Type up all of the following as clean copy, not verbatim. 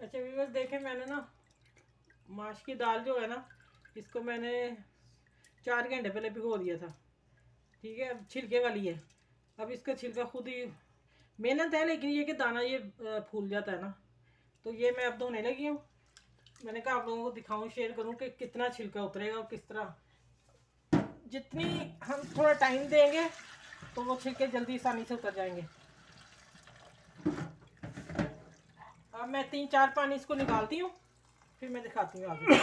अच्छा व्यूअर्स देखें, मैंने ना माश की दाल जो है ना, इसको मैंने 4 घंटे पहले भिगो दिया था। ठीक है, अब छिलके वाली है। अब इसका छिलका खुद ही मेहनत है, लेकिन ये कि दाना ये फूल जाता है ना, तो ये मैं अब धोने लगी हूँ। मैंने कहा आप लोगों को दिखाऊं, शेयर करूँ कि कितना छिलका उतरेगा और किस तरह। जितनी हम थोड़ा टाइम देंगे तो वो छिलके जल्दी आसानी से उतर जाएंगे। अब मैं 3-4 पानी इसको निकालती हूँ, फिर मैं दिखाती हूँ आगे।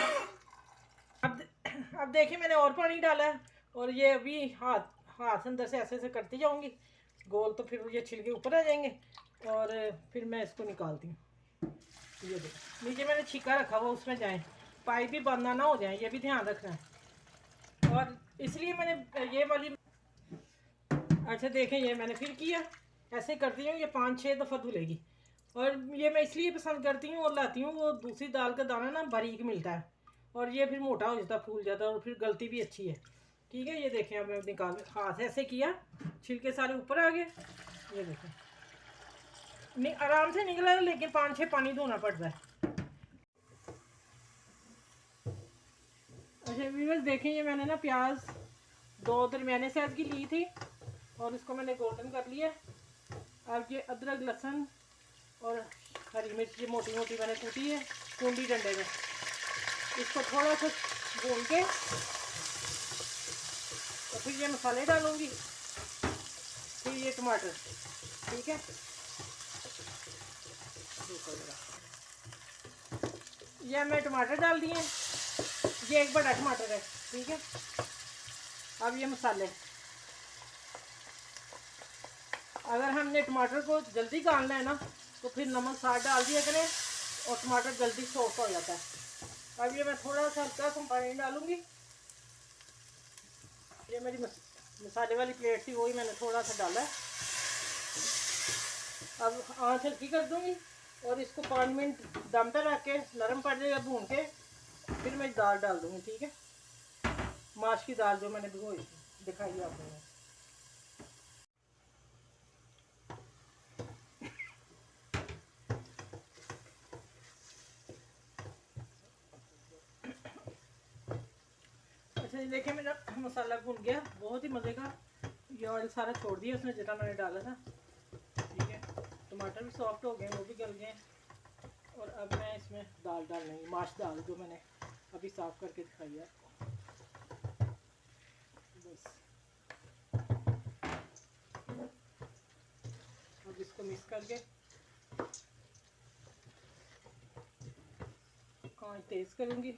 अब देखिए मैंने और पानी डाला है, और ये अभी हाथ हाथ अंदर से ऐसे ऐसे करती जाऊंगी गोल, तो फिर ये छिलके ऊपर आ जाएंगे और फिर मैं इसको निकालती हूँ। ये देखो नीचे मैंने छिक्का रखा हुआ, उसमें जाए पाइप भी बंद ना हो जाए, ये भी ध्यान रखना है। और इसलिए मैंने ये वाली, अच्छा देखें ये मैंने फिर किया, ऐसे करती हूँ, ये 5-6 दफ़ा धुलेगी। और ये मैं इसलिए पसंद करती हूँ और लाती हूँ, वो दूसरी दाल का दाना ना बारीक मिलता है और ये फिर मोटा हो जाता है, फूल जाता है और फिर गलती भी अच्छी है। ठीक है, ये देखें अब मैं निकाल हाथ ऐसे किया, छिलके सारे ऊपर आ गए। ये देखें आराम से निकला है, लेकिन 5-6 पानी धोना पड़ता है। अच्छा व्यूअर्स देखें, ये मैंने ना प्याज 2 दरमियाने साइज की ली थी और इसको मैंने गोल्डन कर लिया। अब ये अदरक लहसुन और हरी मिर्च ये मोटी मोटी मैंने कूटी है कुंडी डंडे में, इसको थोड़ा सा भून के और फिर ये मसाले डालूंगी, फिर ये टमाटर। ठीक है, ये मैं टमाटर डाल दिए, ये एक बड़ा टमाटर है। ठीक है, अब ये मसाले, अगर हमने टमाटर को जल्दी गालना है ना तो फिर नमक साथ डाल दिया करें और टमाटर जल्दी सॉफ्ट हो जाता है। अब ये मैं थोड़ा सा हल्का सा पानी डालूंगी। ये मेरी मसाले वाली प्लेट थी, वही मैंने थोड़ा सा डाला है। अब आँच हल्की कर दूंगी और इसको 5 मिनट दम पे रख के नरम पड़ जाएगा भून के, फिर मैं दाल डाल दूंगी। ठीक है, माश की दाल जो मैंने भिगोई थी, दिखाई आप लोगों को। अच्छा देखिए मेरा मसाला भुन गया, बहुत ही मज़े का। ये ऑयल सारा छोड़ दिया उसने जितना मैंने डाला था। ठीक है, टमाटर भी सॉफ्ट हो गए, वो भी गल गए। और अब मैं इसमें दाल डालूंगी, माश दाल जो मैंने अभी साफ़ करके दिखाई है आपको। बस अब इसको मिक्स करके आँच तेज़ करूँगी।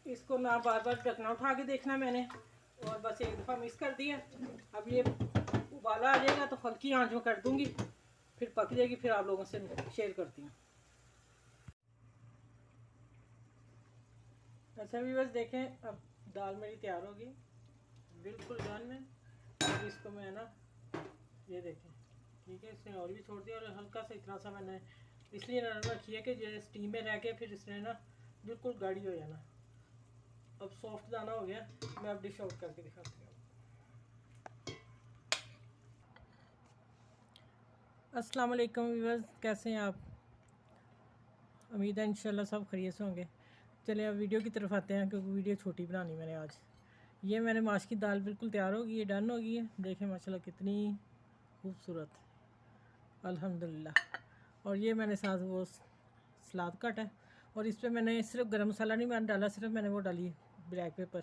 इसको ना बार बार ढकना उठा के देखना मैंने, और बस एक दफ़ा मिक्स कर दिया। अब ये उबाला आ जाएगा तो हल्की आंच में कर दूंगी, फिर पक जाएगी, फिर आप लोगों से शेयर करती हूँ। अच्छा व्यूअर्स देखें, अब दाल मेरी तैयार होगी, बिल्कुल डन है। अब इसको मैं ना, ये देखें, ठीक है, इसने और भी छोड़ दिया और हल्का सा इतना सा मैंने इसलिए नरम रखी है कि ये स्टीम में रह के फिर इसने ना बिल्कुल गाढ़ी हो जाना। अब सॉफ्ट दाना हो गया, मैं अब डिश आउट करके दिखाती हूँ। अस्सलाम वालेकुम व्यूअर्स, कैसे हैं आप? उम्मीद है इंशाल्लाह सब खैरियत से होंगे। चलिए अब वीडियो की तरफ आते हैं, क्योंकि वीडियो छोटी बनानी मैंने आज। ये मैंने माश की दाल बिल्कुल तैयार हो गई है, डन हो गई है। देखें माशाल्लाह कितनी खूबसूरत, अल्हम्दुलिल्लाह। और ये मैंने साथ वो सलाद कट है, और इस पर मैंने सिर्फ गरम मसाला नहीं मैंने डाला, सिर्फ मैंने वो डाली ब्लैक पेपर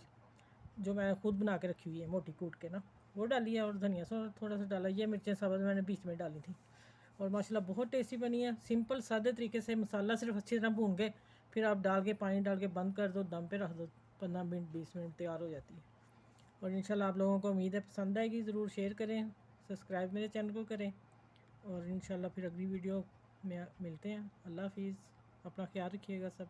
जो मैं खुद बना के रखी हुई है मोटी कूट के ना, वो डाली है। और धनिया सा थोड़ा सा डाला, ये मिर्चें साबुत मैंने बीच में डाली थी। और माशाल्लाह बहुत टेस्टी बनी है, सिंपल सादे तरीके से। मसाला सिर्फ अच्छी तरह भून के फिर आप डाल के पानी डाल के बंद कर दो, दम पे रख दो, 15 मिनट 20 मिनट तैयार हो जाती है। और इंशाल्लाह आप लोगों को उम्मीद है पसंद आएगी। ज़रूर शेयर करें, सब्सक्राइब मेरे चैनल को करें, और इंशाल्लाह फिर अगली वीडियो में मिलते हैं। अल्लाह हाफिज़, अपना ख्याल रखिएगा सब।